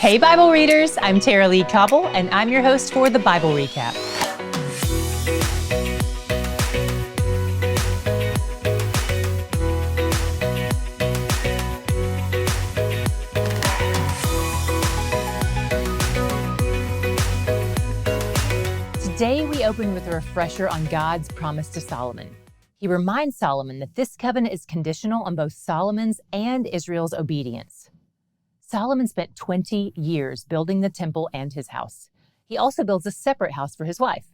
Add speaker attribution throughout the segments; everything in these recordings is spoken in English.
Speaker 1: Hey Bible readers, I'm Tara Lee Cobble, and I'm your host for the Bible Recap. Today we open with a refresher on God's promise to Solomon. He reminds Solomon that this covenant is conditional on both Solomon's and Israel's obedience. Solomon spent 20 years building the temple and his house. He also builds a separate house for his wife.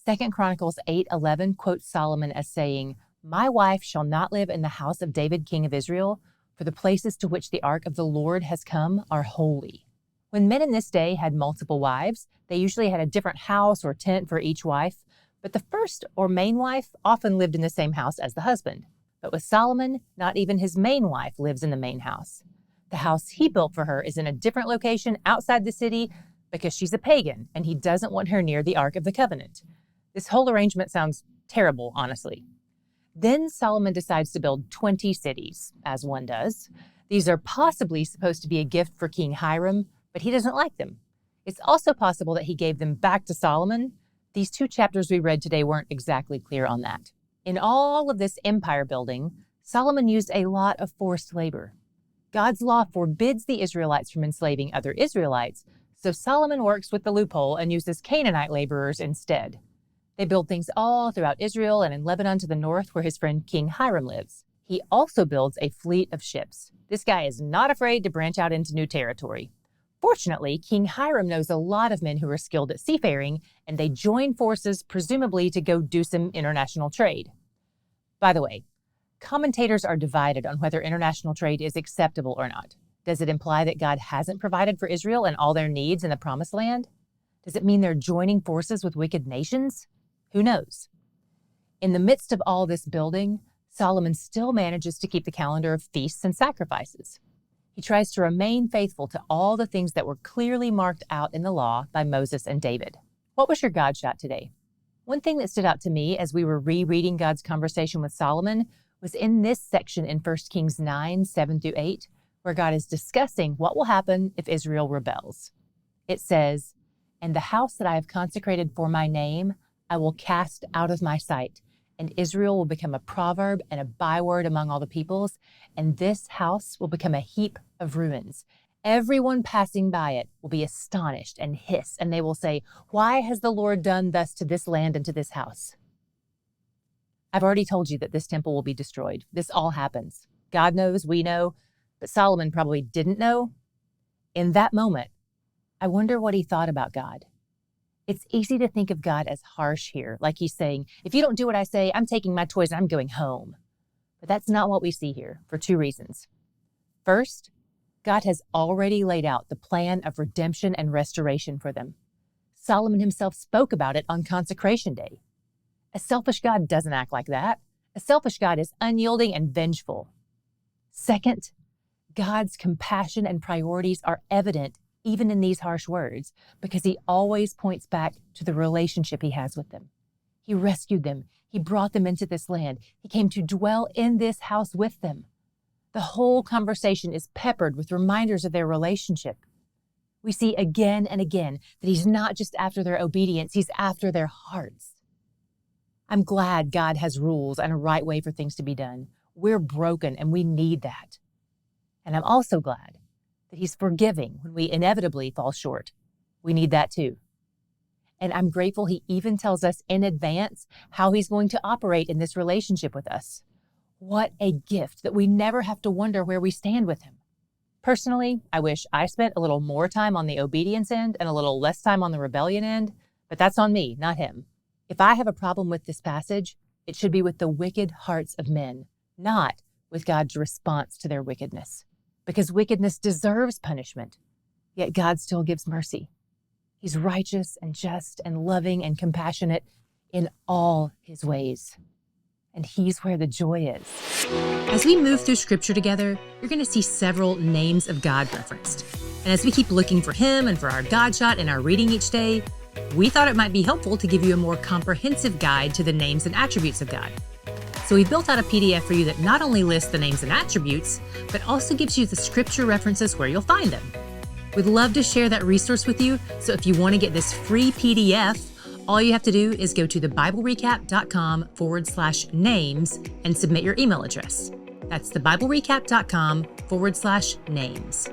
Speaker 1: 2 Chronicles 8:11 quotes Solomon as saying, "My wife shall not live in the house of David, king of Israel, for the places to which the ark of the Lord has come are holy." When men in this day had multiple wives, they usually had a different house or tent for each wife, but the first or main wife often lived in the same house as the husband. But with Solomon, not even his main wife lives in the main house. The house he built for her is in a different location outside the city because she's a pagan and he doesn't want her near the Ark of the Covenant. This whole arrangement sounds terrible, honestly. Then Solomon decides to build 20 cities, as one does. These are possibly supposed to be a gift for King Hiram, but he doesn't like them. It's also possible that he gave them back to Solomon. These two chapters we read today weren't exactly clear on that. In all of this empire building, Solomon used a lot of forced labor. God's law forbids the Israelites from enslaving other Israelites, so Solomon works with the loophole and uses Canaanite laborers instead. They build things all throughout Israel and in Lebanon to the north where his friend King Hiram lives. He also builds a fleet of ships. This guy is not afraid to branch out into new territory. Fortunately, King Hiram knows a lot of men who are skilled at seafaring, and they join forces presumably to go do some international trade. By the way, commentators are divided on whether international trade is acceptable or not. Does it imply that God hasn't provided for Israel and all their needs in the Promised Land? Does it mean they're joining forces with wicked nations? Who knows? In the midst of all this building, Solomon still manages to keep the calendar of feasts and sacrifices. He tries to remain faithful to all the things that were clearly marked out in the law by Moses and David. What was your God shot today? One thing that stood out to me as we were rereading God's conversation with Solomon was in this section in 1 Kings 9:7-8, where God is discussing what will happen if Israel rebels. It says, "And the house that I have consecrated for my name, I will cast out of my sight, and Israel will become a proverb and a byword among all the peoples, and this house will become a heap of ruins. Everyone passing by it will be astonished and hiss, and they will say, 'Why has the Lord done thus to this land and to this house?'" I've already told you that this temple will be destroyed. This all happens. God knows, we know, but Solomon probably didn't know. In that moment, I wonder what he thought about God. It's easy to think of God as harsh here, like he's saying, "If you don't do what I say, I'm taking my toys and I'm going home." But that's not what we see here, for two reasons. First, God has already laid out the plan of redemption and restoration for them. Solomon himself spoke about it on Consecration Day. A selfish God doesn't act like that. A selfish God is unyielding and vengeful. Second, God's compassion and priorities are evident even in these harsh words because he always points back to the relationship he has with them. He rescued them. He brought them into this land. He came to dwell in this house with them. The whole conversation is peppered with reminders of their relationship. We see again and again that he's not just after their obedience, he's after their hearts. I'm glad God has rules and a right way for things to be done. We're broken and we need that. And I'm also glad that he's forgiving when we inevitably fall short. We need that too. And I'm grateful he even tells us in advance how he's going to operate in this relationship with us. What a gift that we never have to wonder where we stand with him. Personally, I wish I spent a little more time on the obedience end and a little less time on the rebellion end, but that's on me, not him. If I have a problem with this passage, it should be with the wicked hearts of men, not with God's response to their wickedness. Because wickedness deserves punishment, yet God still gives mercy. He's righteous and just and loving and compassionate in all his ways. And he's where the joy is. As we move through scripture together, you're going to see several names of God referenced. And as we keep looking for him and for our God shot in our reading each day, we thought it might be helpful to give you a more comprehensive guide to the names and attributes of God. So we built out a PDF for you that not only lists the names and attributes, but also gives you the scripture references where you'll find them. We'd love to share that resource with you, so if you want to get this free PDF, all you have to do is go to thebiblerecap.com/names and submit your email address. That's thebiblerecap.com/names.